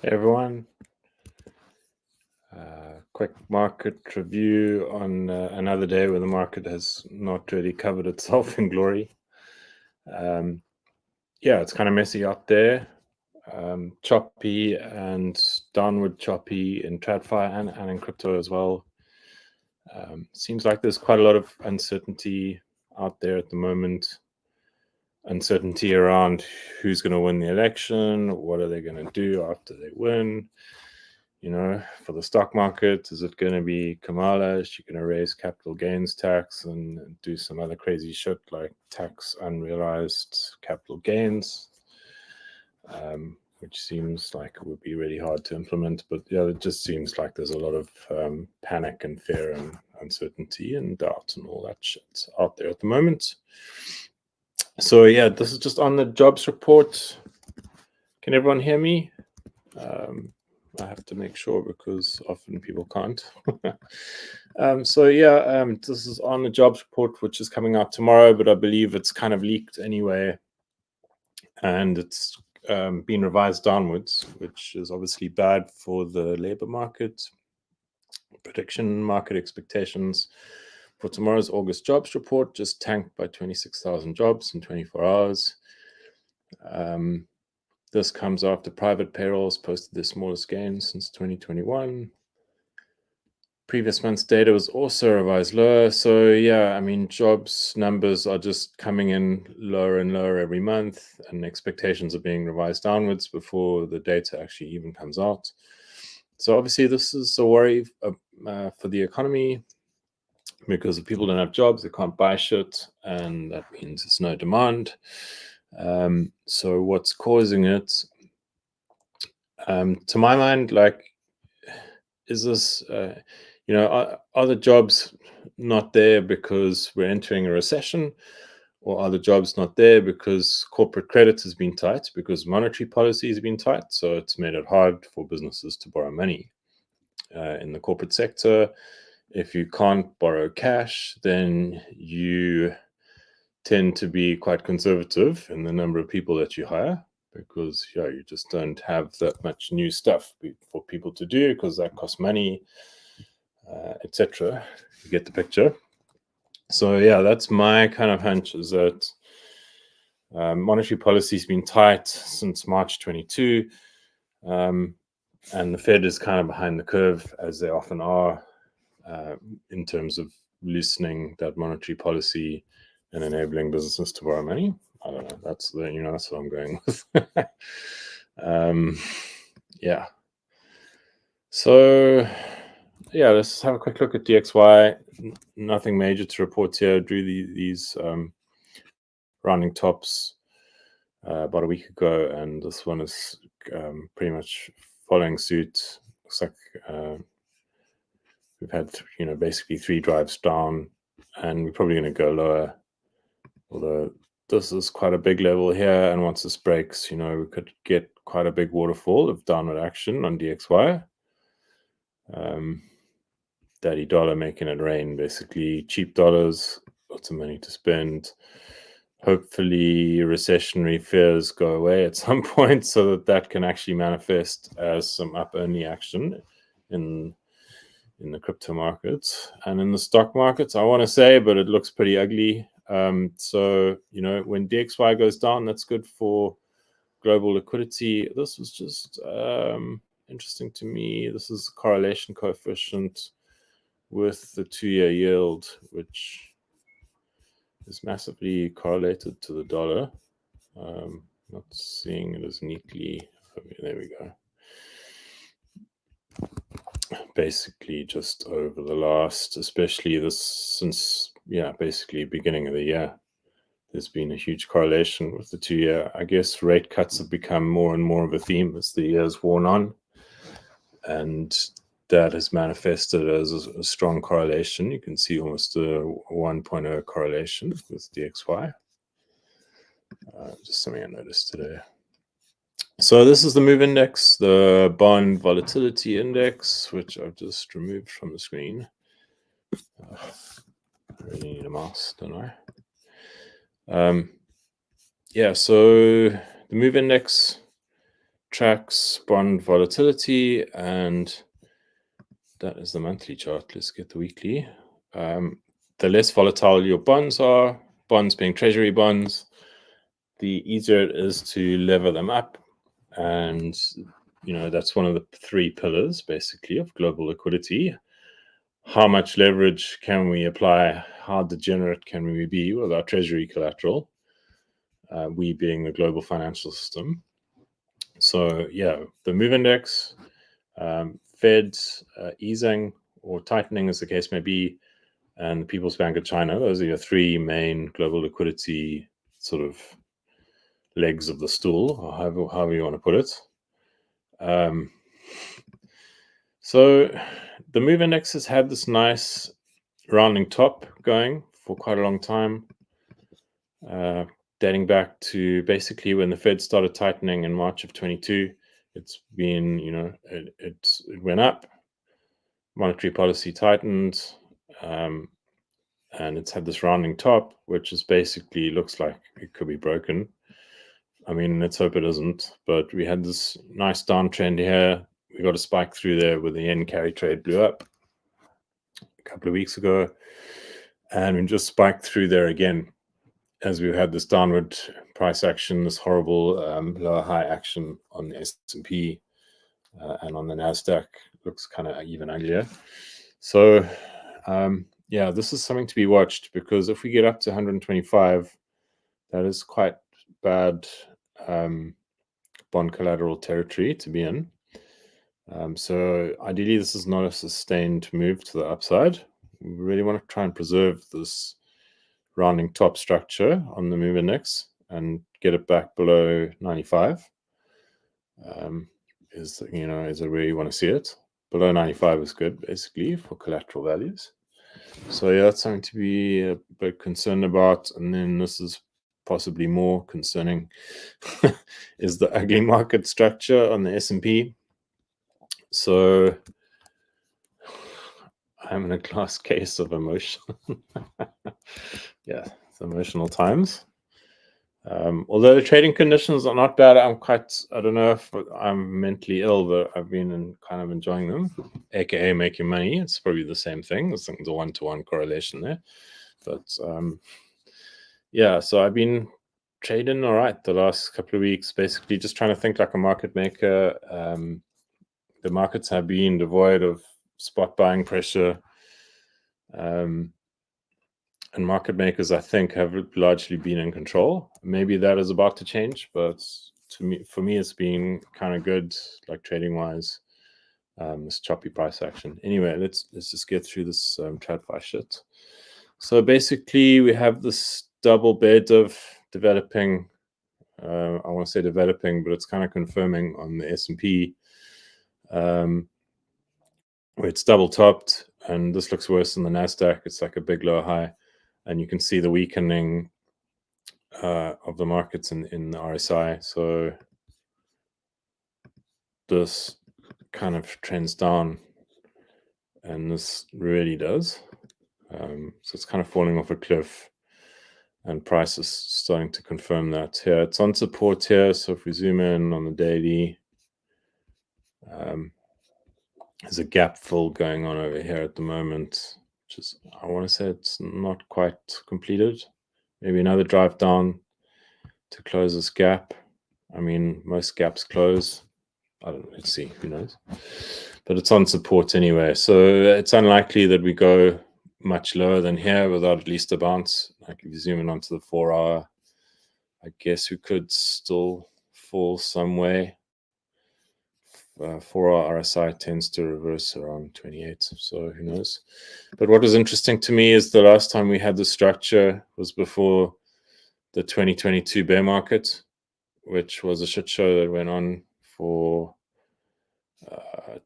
Hey everyone, quick market review on another day where the market has not really covered itself in glory. Yeah, it's kind of messy out there, choppy and downward choppy in TradFi and in crypto as well. Seems like there's quite a lot of uncertainty out there at the moment. Uncertainty around who's going to win the election, what are they going to do after they win. You know, for the stock market, is it going to be Kamala? Is she going to raise capital gains tax and do some other crazy shit like tax unrealized capital gains, which seems like it would be really hard to implement. But yeah, it just seems like there's a lot of panic and fear and uncertainty and doubt and all that shit out there at the moment. So yeah, this is just on the jobs report. Can everyone hear me? I have to make sure because often people can't. So yeah, this is on the jobs report, which is coming out tomorrow, but I believe it's kind of leaked anyway. And it's been revised downwards, which is obviously bad for the labor market. Prediction market expectations for tomorrow's August jobs report just tanked by 26,000 jobs in 24 hours. This comes after private payrolls posted their smallest gain since 2021. Previous month's data was also revised lower. So yeah, I mean, jobs numbers are just coming in lower and lower every month, and expectations are being revised downwards before the data actually even comes out. So obviously this is a worry for the economy, because if people don't have jobs, they can't buy shit, and that means there's no demand. So what's causing it? To my mind, like, is this, are the jobs not there because we're entering a recession, or are the jobs not there because corporate credit has been tight, because monetary policy has been tight, so it's made it hard for businesses to borrow money? In the corporate sector, if you can't borrow cash, then you tend to be quite conservative in the number of people that you hire, because you just don't have that much new stuff for people to do, because that costs money, etc. You get the picture. So yeah, that's my kind of hunch, is that monetary policy has been tight since March 22, and the Fed is kind of behind the curve, as they often are, in terms of loosening that monetary policy and enabling businesses to borrow money. I don't know. That's that's what I'm going with. Yeah. So yeah, let's have a quick look at DXY. Nothing major to report here. Drew these rounding tops about a week ago, and this one is pretty much following suit. Looks like we've had basically 3 drives down, and we're probably going to go lower. Although this is quite a big level here, and once this breaks, we could get quite a big waterfall of downward action on DXY. Daddy dollar making it rain, basically. Cheap dollars, lots of money to spend. Hopefully recessionary fears go away at some point, so that can actually manifest as some up-only action in the crypto markets and in the stock markets, I want to say, but it looks pretty ugly. So when DXY goes down, that's good for global liquidity. This was just interesting to me. This is correlation coefficient with the 2-year yield, which is massively correlated to the dollar. Not seeing it as neatly. Okay, there we go. Basically just over the last, especially this since basically beginning of the year, there's been a huge correlation with the 2-year. I guess rate cuts have become more and more of a theme as the year's worn on, and that has manifested as a strong correlation. You can see almost a 1.0 correlation with DXY. Just something I noticed today. So this is the move index, the bond volatility index, which I've just removed from the screen. I really need a mouse, don't I? Yeah, so the move index tracks bond volatility, and that is the monthly chart. Let's get the weekly. The less volatile your bonds are, bonds being treasury bonds, the easier it is to lever them up. And, that's one of the 3 pillars, basically, of global liquidity. How much leverage can we apply? How degenerate can we be with our treasury collateral? We being the global financial system. So, the MOVE index, Fed easing or tightening, as the case may be, and the People's Bank of China. Those are your 3 main global liquidity sort of legs of the stool, or however you want to put it. So the MOVE index has had this nice rounding top going for quite a long time, dating back to basically when the Fed started tightening in March of 22. It's been, it went up, monetary policy tightened, and it's had this rounding top, which is basically looks like it could be broken. I mean, let's hope it isn't, but we had this nice downtrend here. We got a spike through there where the yen carry trade blew up a couple of weeks ago, and we just spiked through there again as we had this downward price action, this horrible lower high action on the S&P and on the Nasdaq. Looks kind of even uglier. So this is something to be watched, because if we get up to 125, that is quite bad bond collateral territory to be in. So ideally, this is not a sustained move to the upside. We really want to try and preserve this rounding top structure on the MOVE index and get it back below 95. Is where you want to see it. Below 95 is good, basically, for collateral values. So that's something to be a bit concerned about. And then this is possibly more concerning is the ugly market structure on the S&P. So I'm in a glass case of emotion. It's emotional times. Although the trading conditions are not bad, I don't know if I'm mentally ill, but I've been kind of enjoying them, aka making money. It's probably the same thing. There's a 1-to-1 correlation there. But so I've been trading all right the last couple of weeks, basically just trying to think like a market maker. The markets have been devoid of spot buying pressure. And market makers, I think, have largely been in control. Maybe that is about to change, but for me, it's been kind of good, like trading wise. This choppy price action. Anyway, let's just get through this TradFi shit. So basically, we have this double bed of developing. I want to say developing, but it's kind of confirming on the S&P, where it's double topped, and this looks worse than the Nasdaq. It's like a big lower high. And you can see the weakening of the markets in the RSI. So this kind of trends down, and this really does. So it's kind of falling off a cliff, and price is starting to confirm that here. It's on support here. So if we zoom in on the daily, there's a gap fill going on over here at the moment, which is, I want to say it's not quite completed. Maybe another drive down to close this gap. I mean, most gaps close. I don't know. Let's see. Who knows? But it's on support anyway. So it's unlikely that we go much lower than here without at least a bounce. Like if you zoom in onto the 4-hour, I guess we could still fall some way. 4-hour RSI tends to reverse around 28, so who knows. But what was interesting to me is the last time we had the structure was before the 2022 bear market, which was a shit show that went on for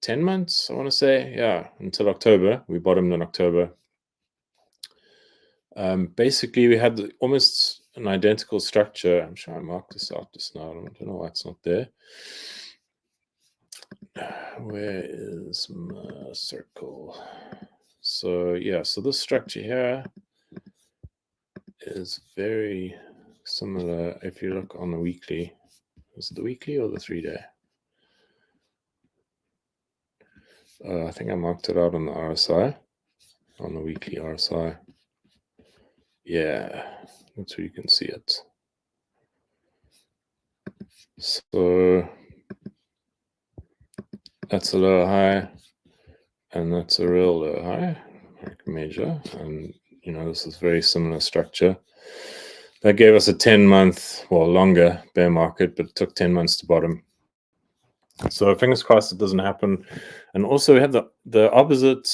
10 months, I want to say. Until October. We bottomed in October. Basically, we had almost an identical structure. I'm sure I marked this out just now. I don't know why it's not there. Where is my circle? So so this structure here is very similar. If you look on the weekly, is it the weekly or the 3-day? I think I marked it out on the RSI, on the weekly RSI. Yeah, that's where you can see it. So that's a low high, and that's a real low high, like major. And, you know, this is very similar structure. That gave us a 10-month, well, longer bear market, but it took 10 months to bottom. So fingers crossed it doesn't happen. And also we have the opposite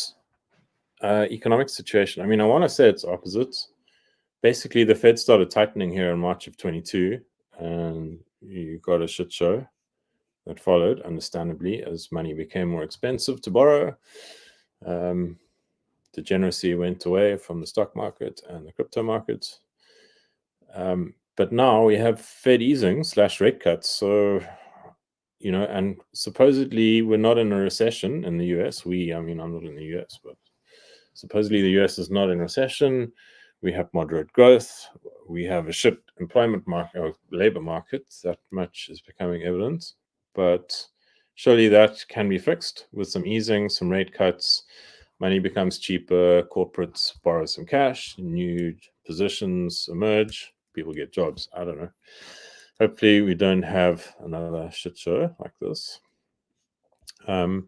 economic situation. I mean, I want to say it's opposite. Basically, the Fed started tightening here in March of 22, and you got a shit show that followed, understandably, as money became more expensive to borrow. Degeneracy went away from the stock market and the crypto markets. But now we have Fed easing / rate cuts. So, you know, and supposedly we're not in a recession in the US. I mean, I'm not in the US, but supposedly the US is not in recession. We have moderate growth. We have a shit employment market or labor market. That much is becoming evident. But surely that can be fixed with some easing, some rate cuts. Money becomes cheaper. Corporates borrow some cash. New positions emerge. People get jobs. I don't know. Hopefully we don't have another shit show like this. And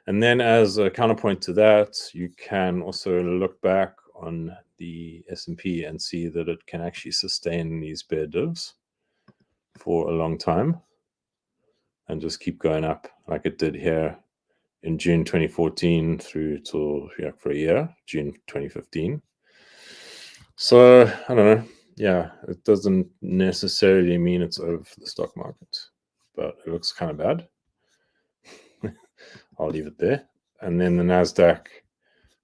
then as a counterpoint to that, you can also look back on the S&P and see that it can actually sustain these bear divs for a long time and just keep going up like it did here in June 2014 through till for a year, June 2015. So I don't know. Yeah, it doesn't necessarily mean it's over for the stock market, but it looks kind of bad. I'll leave it there. And then the Nasdaq,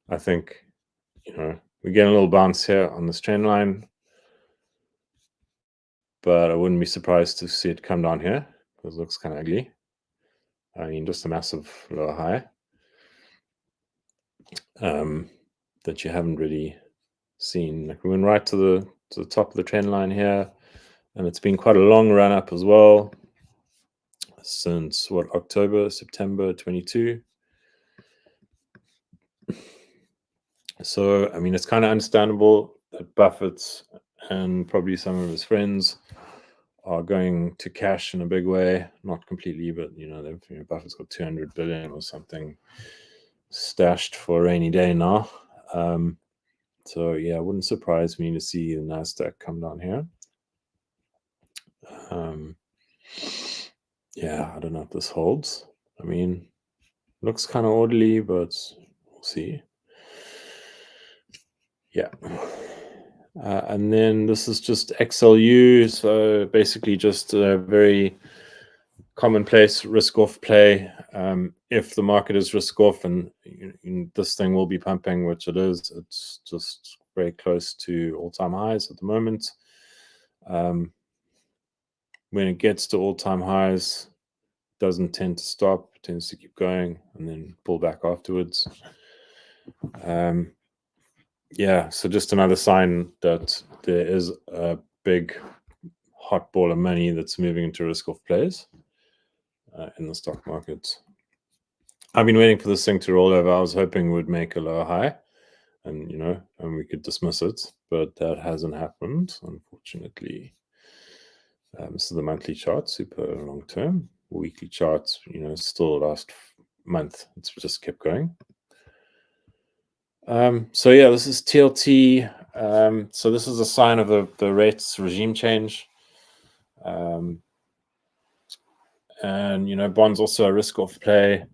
I think, you know, we get a little bounce here on this trend line, but I wouldn't be surprised to see it come down here because it looks kind of ugly. I mean, just a massive lower high that you haven't really seen. Like we went right to the top of the trend line here, and it's been quite a long run up as well since September 22. So I mean, it's kind of understandable that Buffett and probably some of his friends are going to cash in a big way. Not completely, but you know, Buffett's got 200 billion or something stashed for a rainy day now. So yeah, it wouldn't surprise me to see the Nasdaq come down here. Yeah, I don't know if this holds. I mean, looks kind of orderly, but we'll see. Yeah. And then this is just XLU. So basically just a very commonplace risk-off play. If the market is risk-off and this thing will be pumping, which it is, it's just very close to all-time highs at the moment. When it gets to all-time highs, it doesn't tend to stop, it tends to keep going and then pull back afterwards. Yeah, so just another sign that there is a big hot ball of money that's moving into risk-off plays in the stock market. I've been waiting for this thing to roll over. I was hoping it would make a lower high and, you know, and we could dismiss it, but that hasn't happened, unfortunately. This is the monthly chart, super long term. Weekly charts, you know, still last month, it's just kept going. So yeah, this is TLT. So this is a sign of the rates regime change. And, you know, bonds also a risk-off play.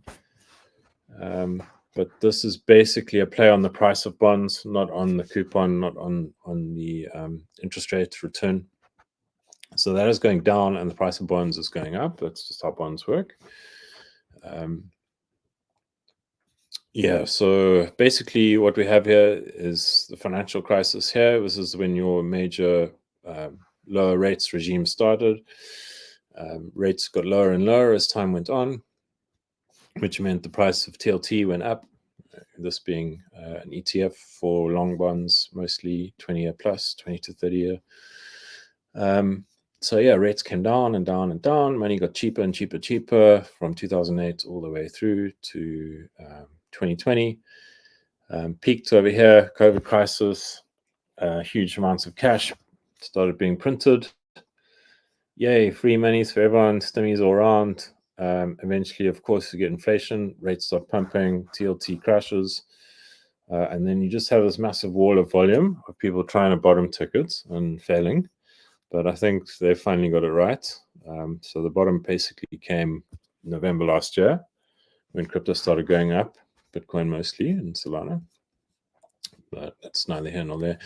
But this is basically a play on the price of bonds, not on the coupon, not on the interest rate return. So that is going down and the price of bonds is going up. That's just how bonds work. Yeah, so basically what we have here is the financial crisis here. This is when your major lower rates regime started. Rates got lower and lower as time went on, which meant the price of TLT went up, this being an ETF for long bonds, mostly 20-year plus, 20 to 30 year. So yeah, rates came down and down and down. Money got cheaper and cheaper from 2008 all the way through to 2020. Peaked over here, COVID crisis, huge amounts of cash started being printed. Yay, free monies for everyone, stimmies all around. Eventually, of course, you get inflation, rates start pumping, TLT crashes, and then you just have this massive wall of volume of people trying to bottom tickets and failing. But I think they finally got it right. So the bottom basically came November last year when crypto started going up, Bitcoin mostly and Solana. But that's neither here nor there.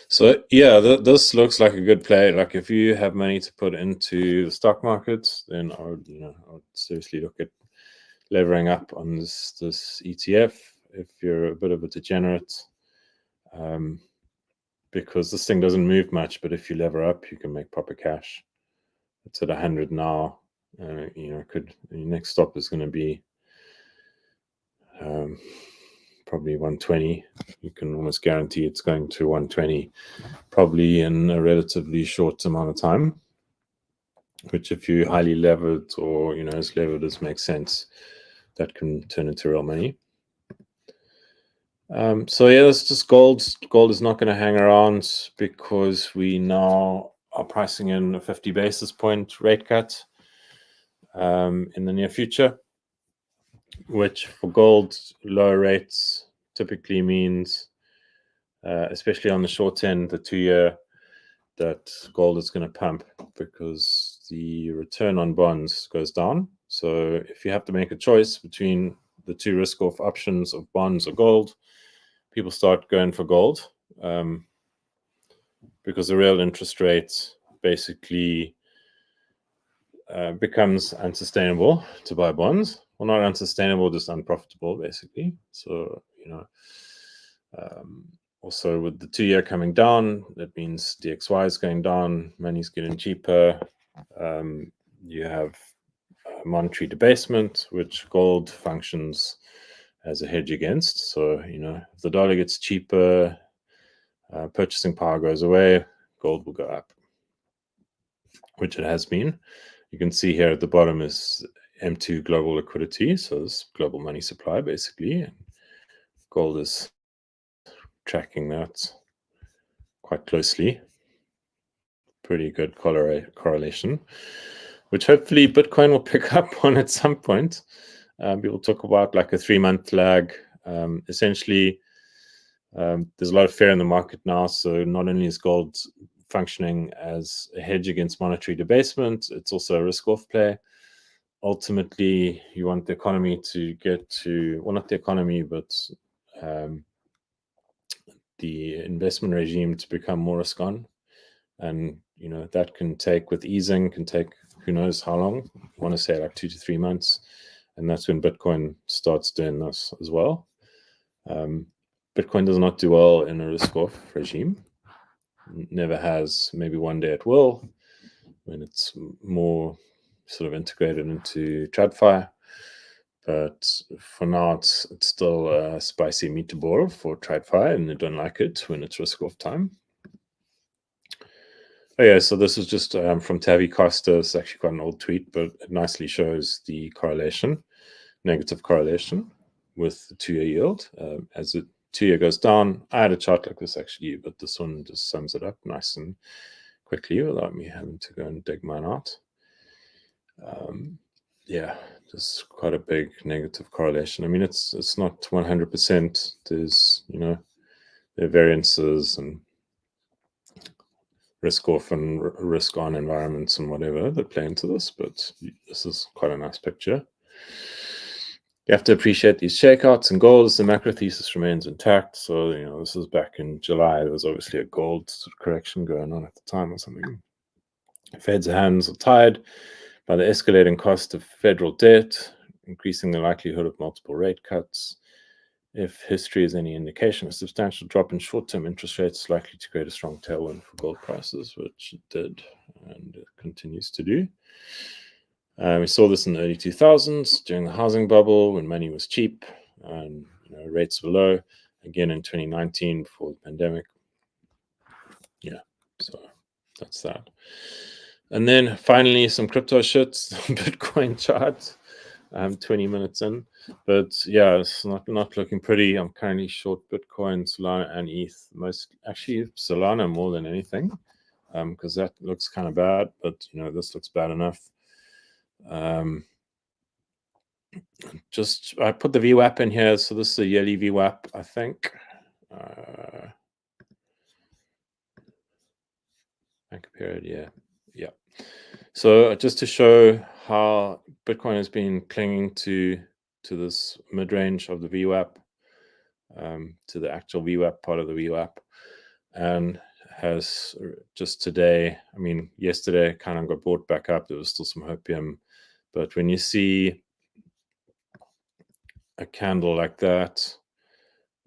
So yeah, this looks like a good play. Like if you have money to put into the stock markets, then I would seriously look at levering up on this ETF if you're a bit of a degenerate. Because this thing doesn't move much, but if you lever up, you can make proper cash. It's at 100 now. Your next stop is going to be probably 120. You can almost guarantee it's going to 120 probably in a relatively short amount of time, which if you're highly levered or as levered as makes sense, that can turn into real money. So yeah, that's just gold. Gold is not going to hang around because we now are pricing in a 50 basis point rate cut in the near future, which for gold, lower rates typically means, especially on the short end, the 2-year, that gold is going to pump because the return on bonds goes down. So if you have to make a choice between the two risk-off options of bonds or gold, people start going for gold because the real interest rate basically becomes unsustainable to buy bonds. Well, not unsustainable, just unprofitable, basically. So, also with the 2-year coming down, that means DXY is going down, money's getting cheaper. You have monetary debasement, which gold functions as a hedge against. So, if the dollar gets cheaper, purchasing power goes away, gold will go up, which it has been. You can see here at the bottom is M2 global liquidity, so it's global money supply basically, and gold is tracking that quite closely. Pretty good correlation, which hopefully Bitcoin will pick up on at some point. People talk about like a 3-month lag. Essentially, there's a lot of fear in the market now, so not only is gold functioning as a hedge against monetary debasement, it's also a risk-off play. Ultimately, you want the economy to get to, well, not the economy, but the investment regime to become more risk-on. And, that can take, with easing, can take who knows how long. I want to say like 2 to 3 months. And that's when Bitcoin starts doing this as well. Bitcoin does not do well in a risk-off regime. Never has. Maybe one day it will, when it's more sort of integrated into TradFi. But for now, it's still a spicy meatball for TradFi, and they don't like it when it's risk-off time. Oh yeah, so this is just from Tavi Costa. It's actually quite an old tweet, but it nicely shows the correlation, negative correlation with the 2-year yield. As the 2-year goes down, I had a chart like this actually, but this one just sums it up nice and quickly without me having to go and dig mine out. Yeah, just quite a big negative correlation. I mean, it's not 100%. There's, there are variances and risk-off and risk-on environments and whatever that play into this, but this is quite a nice picture. You have to appreciate these shakeouts and goals. The macro thesis remains intact. So, this is back in July. There was obviously a gold correction going on at the time or something. Fed's hands are tied by the escalating cost of federal debt, increasing the likelihood of multiple rate cuts. If history is any indication, a substantial drop in short-term interest rates is likely to create a strong tailwind for gold prices, which it did and it continues to do. We saw this in the early 2000s during the housing bubble when money was cheap and rates were low. Again in 2019 before the pandemic. Yeah, so that's that. And then finally, some crypto shits. Bitcoin chart. 20 minutes in, but yeah, it's not looking pretty. I'm currently short Bitcoin, Solana, and ETH. Actually Solana more than anything, because that looks kind of bad. But this looks bad enough. I put the VWAP in here, so this is a yearly VWAP, I think. Bank period, yeah. So just to show how Bitcoin has been clinging to this mid-range of the VWAP, to the actual VWAP part of the VWAP, and has just today, yesterday kind of got brought back up. There was still some hopium, but when you see a candle like that,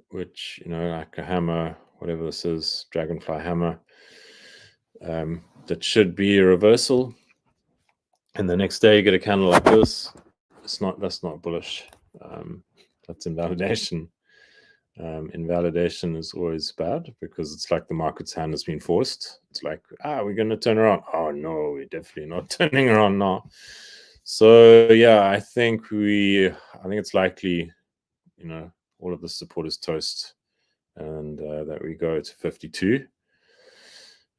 which, like a hammer, whatever this is, dragonfly hammer, that should be a reversal, and the next day you get a candle like this, that's not bullish. That's invalidation. Invalidation is always bad, because it's like the market's hand has been forced. It's like, we're going to turn around. Oh no, we're definitely not turning around now. So yeah, I think it's likely, all of the support is toast, and that we go to 52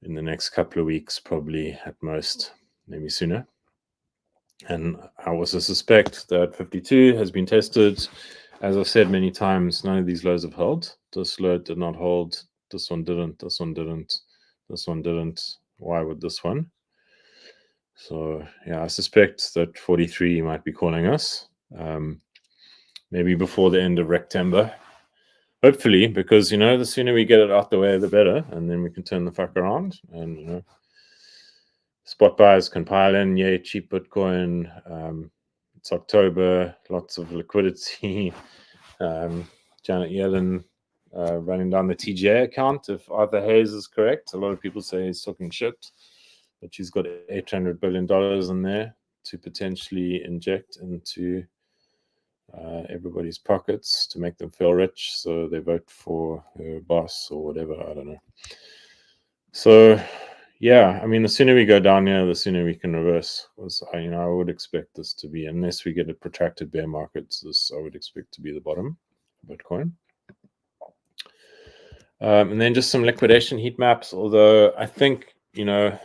in the next couple of weeks, probably at most, maybe sooner. And I also suspect that 52 has been tested. As I've said many times, none of these lows have held. This low did not hold. This one didn't. This one didn't. This one didn't. Why would this one? So yeah, I suspect that 43 might be calling us. Maybe before the end of Rectember. Hopefully, because the sooner we get it out the way, the better, and then we can turn the fuck around. And spot buyers can pile in. Yay, cheap Bitcoin. It's October, lots of liquidity. Janet Yellen running down the TGA account. If Arthur Hayes is correct, a lot of people say he's talking shit, but she's got $800 billion in there to potentially inject into everybody's pockets to make them feel rich, so they vote for her boss or whatever. I don't know. So yeah, the sooner we go down here, the sooner we can reverse. I would expect this to be, unless we get a protracted bear market, I would expect to be the bottom of Bitcoin. And then just some liquidation heat maps. Although I think, I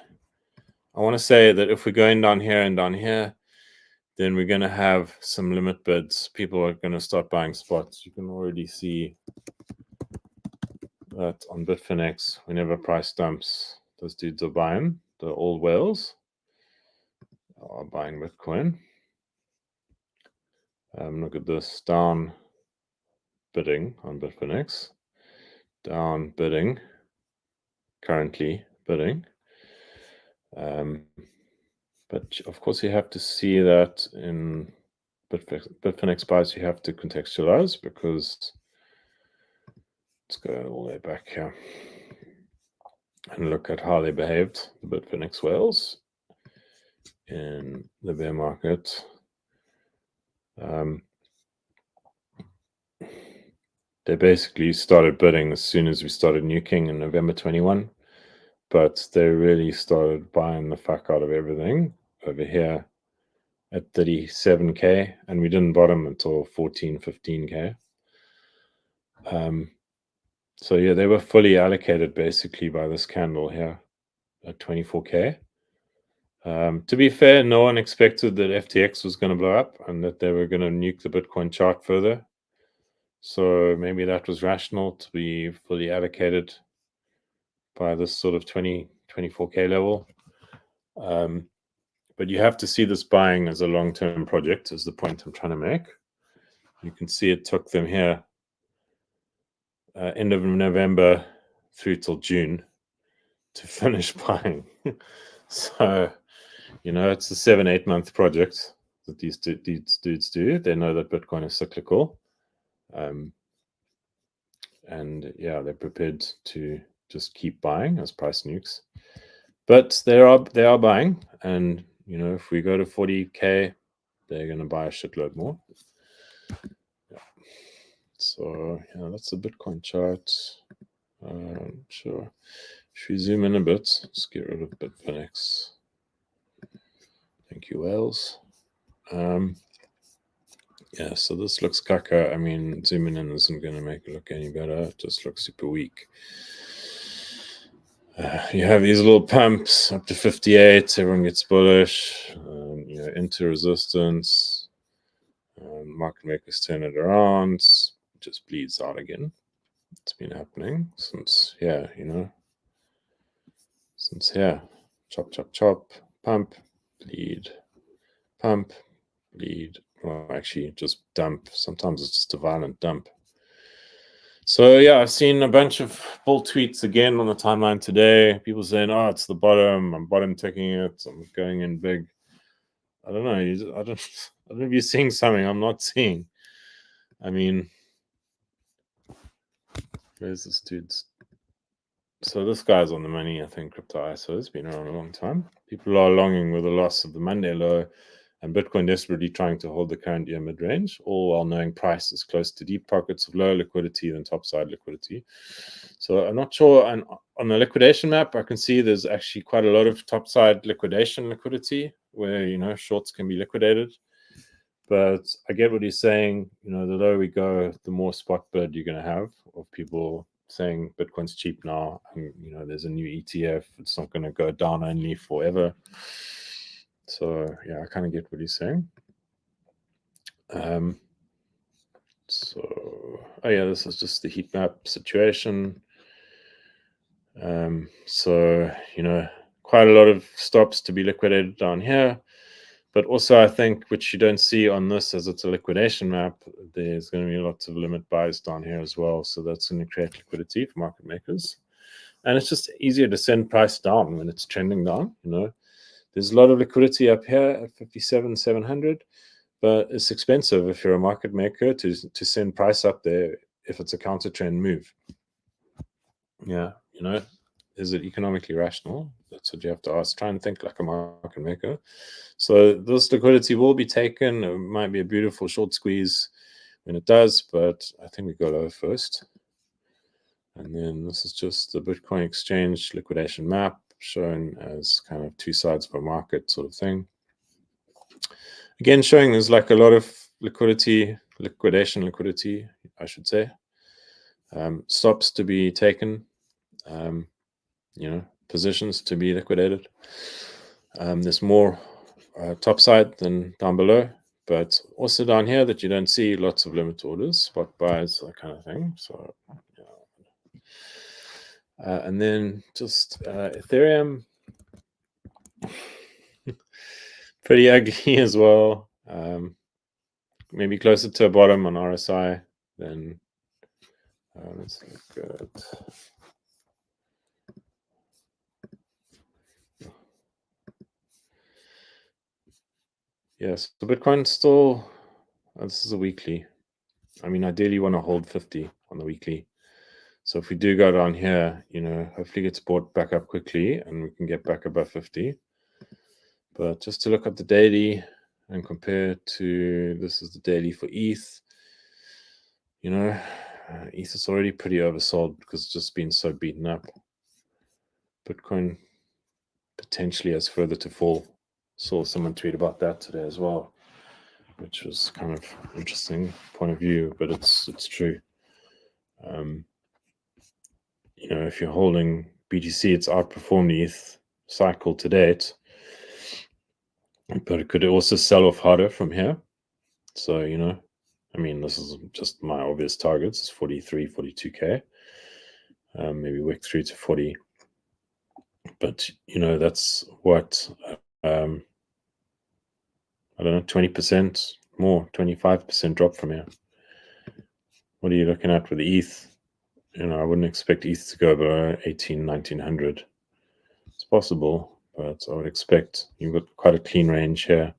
want to say that if we're going down here and down here, then we're going to have some limit bids. People are going to start buying spots. You can already see that on Bitfinex, whenever price dumps, those dudes are buying. The old whales are buying Bitcoin. Look at this, down bidding on Bitfinex. Down bidding, currently bidding. But of course, you have to see that in Bitfinex buys, you have to contextualize, because let's go all the way back here and look at how they behaved, the Bitfinex Whales, in the bear market. They basically started bidding as soon as we started nuking in November 21, but they really started buying the fuck out of everything over here at 37K, and we didn't bottom until 14, 15K. So yeah, they were fully allocated basically by this candle here at 24K. To be fair, no one expected that FTX was going to blow up and that they were going to nuke the Bitcoin chart further. So maybe that was rational to be fully allocated by this sort of 24K level. But you have to see this buying as a long-term project, is the point I'm trying to make. You can see it took them here end of November through till June to finish buying. So, it's a 7-8 month project that these dudes do. They know that Bitcoin is cyclical. And yeah, they're prepared to just keep buying as price nukes. But they are buying, and if we go to 40K, they're going to buy a shitload more. Yeah. So yeah, that's the Bitcoin chart. Sure. If we zoom in a bit, let's get rid of Bitfinex. Thank you, Whales. Yeah, so this looks caca. I mean, zooming in isn't going to make it look any better. It just looks super weak. You have these little pumps up to 58. Everyone gets bullish. Into resistance. Market makers turn it around. It just bleeds out again. It's been happening since, since here. Chop, chop, chop. Pump, bleed, pump, bleed. Well, actually, just dump. Sometimes it's just a violent dump. So yeah, I've seen a bunch of bull tweets again on the timeline today. People saying, "Oh, it's the bottom. I'm bottom ticking it. I'm going in big." I don't know. I don't know if you're seeing something I'm not seeing. I mean, where's this dude's? So this guy's on the money, I think. Crypto ISO has been around a long time. People are longing with the loss of the Monday low, and Bitcoin desperately trying to hold the current year mid-range, all while knowing price is close to deep pockets of lower liquidity than topside liquidity. So I'm not sure. And on the liquidation map, I can see there's actually quite a lot of topside liquidity where, shorts can be liquidated. But I get what he's saying. The lower we go, the more spot bid you're going to have of people saying Bitcoin's cheap now. And, there's a new ETF. It's not going to go down only forever. So, yeah, I kind of get what he's saying. This is just the heat map situation. Quite a lot of stops to be liquidated down here. But also, I think, which you don't see on this as it's a liquidation map, there's going to be lots of limit buys down here as well. So that's going to create liquidity for market makers. And it's just easier to send price down when it's trending down. There's a lot of liquidity up here at 57,700, but it's expensive if you're a market maker to send price up there if it's a counter trend move. Yeah, is it economically rational? That's what you have to ask. Try and think like a market maker. So this liquidity will be taken. It might be a beautiful short squeeze when it does, but I think we go low first. And then this is just the Bitcoin exchange liquidation map shown as kind of two sides of a market sort of thing. Again, showing there's like a lot of liquidation liquidity, I should say. Stops to be taken, positions to be liquidated. There's more top side than down below, but also down here that you don't see lots of limit orders, spot buys, that kind of thing. So, and then just Ethereum, pretty ugly as well. Maybe closer to a bottom on RSI than. Let's look at. Yes, so Bitcoin still. This is a weekly. I mean, ideally, you want to hold 50 on the weekly. So if we do go down here, hopefully gets bought back up quickly and we can get back above 50. But just to look at the daily and compare to, this is the daily for ETH. ETH is already pretty oversold because it's just been so beaten up. Bitcoin potentially has further to fall. Saw someone tweet about that today as well, which was kind of interesting point of view, but it's true. If you're holding BTC, it's outperformed the ETH cycle to date, but it could also sell off harder from here. So, this is just my obvious targets. It's 43, 42K. Maybe wick through to 40. But, that's what, I don't know, 20% more, 25% drop from here. What are you looking at with the ETH? I wouldn't expect ETH to go below 1900. It's possible, but I would expect you've got quite a clean range here.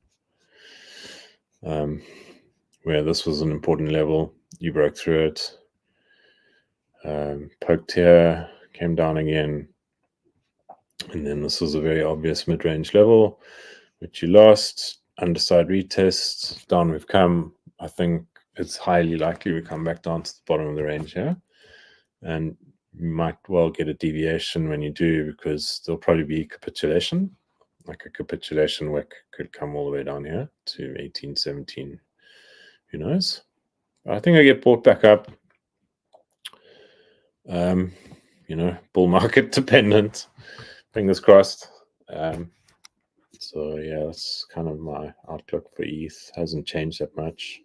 Where this was an important level, you broke through it, poked here, came down again, and then this was a very obvious mid-range level, which you lost. Underside retest, down we've come. I think it's highly likely we come back down to the bottom of the range here, and you might well get a deviation when you do, because there'll probably be capitulation like a capitulation wick could come all the way down here to 18, 17. Who knows? But I think I get bought back up. Bull market dependent. Fingers crossed. So yeah, that's kind of my outlook for ETH. Hasn't changed that much.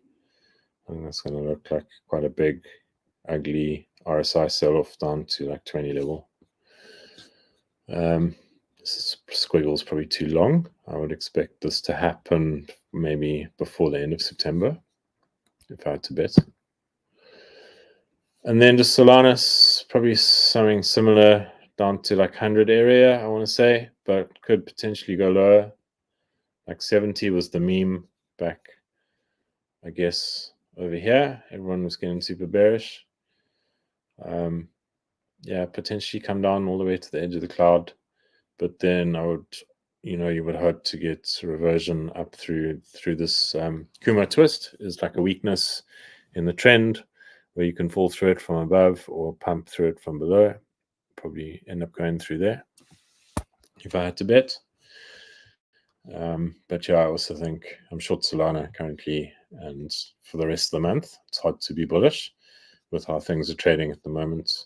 I think that's going to look like quite a big, ugly RSI sell-off down to like 20 level. This squiggle is probably too long. I would expect this to happen maybe before the end of September, if I had to bet. And then just Solana, probably something similar down to like 100 area, I want to say, but could potentially go lower. Like 70 was the meme back, I guess, over here. Everyone was getting super bearish. Yeah, potentially come down all the way to the edge of the cloud. But then I would, you would hope to get reversion up through this Kumo twist is like a weakness in the trend where you can fall through it from above or pump through it from below. Probably end up going through there if I had to bet. But yeah, I also think I'm short Solana currently, and for the rest of the month, it's hard to be bullish with how things are trading at the moment.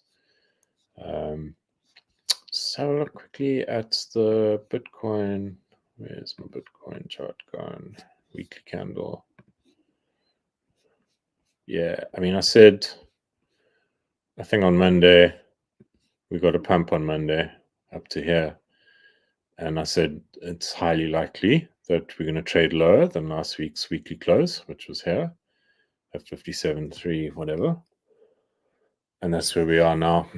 Let's have a look quickly at the Bitcoin. Where's my Bitcoin chart gone? Weekly candle. Yeah, I mean, I think on Monday, we got a pump on Monday up to here. And I said it's highly likely that we're going to trade lower than last week's weekly close, which was here at 57.3, whatever. And that's where we are now.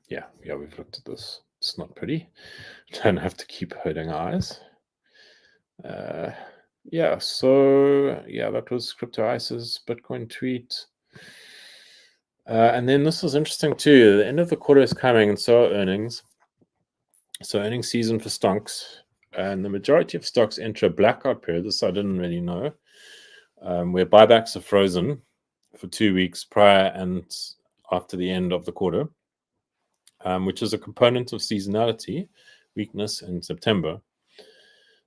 Yeah, we've looked at this. It's not pretty. Don't have to keep hurting our eyes. Yeah, so yeah, that was Crypto Ice's Bitcoin tweet. And then this was interesting too. The end of the quarter is coming, and so are earnings. So earnings season for stocks, and the majority of stocks enter a blackout period. This I didn't really know, where buybacks are frozen for 2 weeks prior and after the end of the quarter, which is a component of seasonality weakness in September.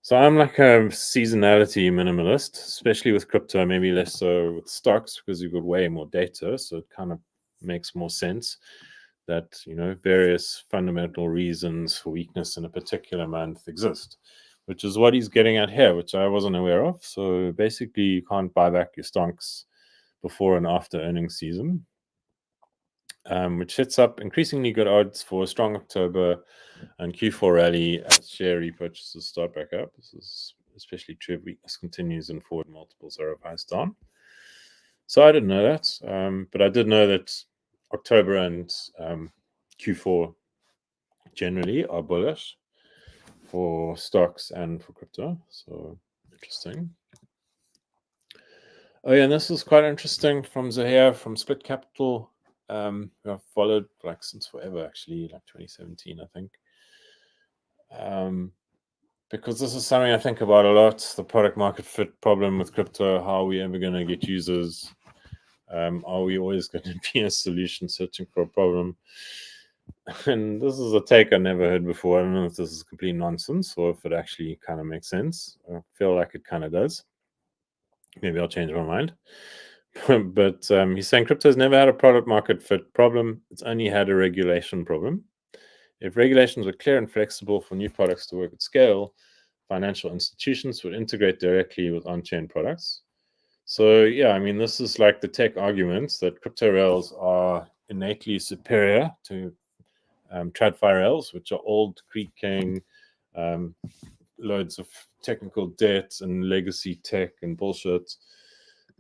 So I'm like a seasonality minimalist, especially with crypto, maybe less so with stocks because you've got way more data. So it kind of makes more sense that, various fundamental reasons for weakness in a particular month exist, which is what he's getting at here, which I wasn't aware of. So basically, you can't buy back your stocks before and after earnings season, which sets up increasingly good odds for a strong October and Q4 rally as share repurchases start back up. This is especially true if weakness continues and forward multiples are revised down. So I didn't know that, but I did know that October and Q4 generally are bullish for stocks and for crypto. So interesting. Oh yeah, and this is quite interesting from Zahir from Split Capital, who I've followed like since forever, actually, like 2017, I think. Because this is something I think about a lot, the product market fit problem with crypto. How are we ever going to get users? Are we always going to be a solution searching for a problem? And this is a take I never heard before. I don't know if this is complete nonsense or if it actually kind of makes sense. I feel like it kind of does. Maybe I'll change my mind. But he's saying crypto's never had a product market fit problem. It's only had a regulation problem. If regulations were clear and flexible for new products to work at scale, financial institutions would integrate directly with on-chain products. So yeah, I mean, this is like the tech arguments that crypto rails are innately superior to TradFi rails, which are old, creaking, loads of technical debt and legacy tech and bullshit.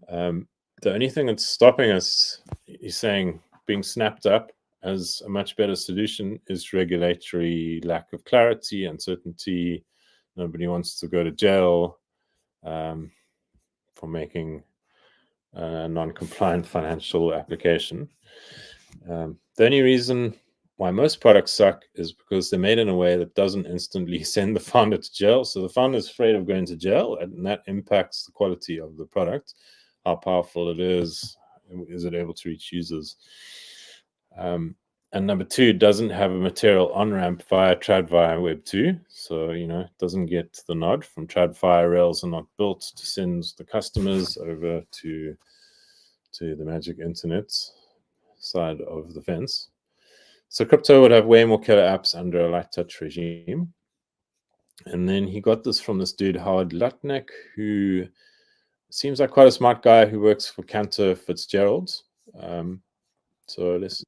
The only thing that's stopping us, he's saying, being snapped up as a much better solution is regulatory lack of clarity, uncertainty. Nobody wants to go to jail for making a non-compliant financial application. The only reason why most products suck is because they're made in a way that doesn't instantly send the founder to jail. So the founder is afraid of going to jail, and that impacts the quality of the product, how powerful it is it able to reach users. And And number two, doesn't have a material on-ramp via TradFi Web 2. So, it doesn't get the nod from TradFi. Rails are not built to send the customers over to the magic internet side of the fence. So crypto would have way more killer apps under a light touch regime. And then he got this from this dude, Howard Lutnick, who seems like quite a smart guy who works for Cantor Fitzgerald. So let's...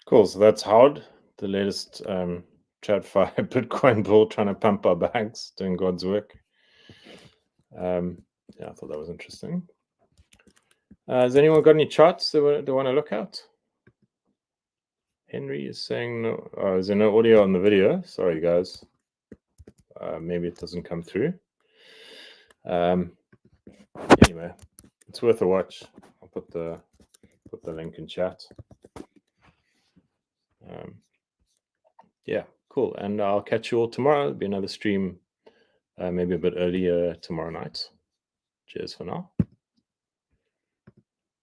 Cool. So that's Howard, the latest TradFi Bitcoin bull trying to pump our bags, doing God's work. Yeah, I thought that was interesting. Has anyone got any charts they want to look at? Henry is saying no. Oh, is there no audio on the video? Sorry, guys. Maybe it doesn't come through. Anyway, it's worth a watch. I'll put the link in chat. Yeah, cool. And I'll catch you all tomorrow. It'll be another stream, maybe a bit earlier tomorrow night. Cheers for now.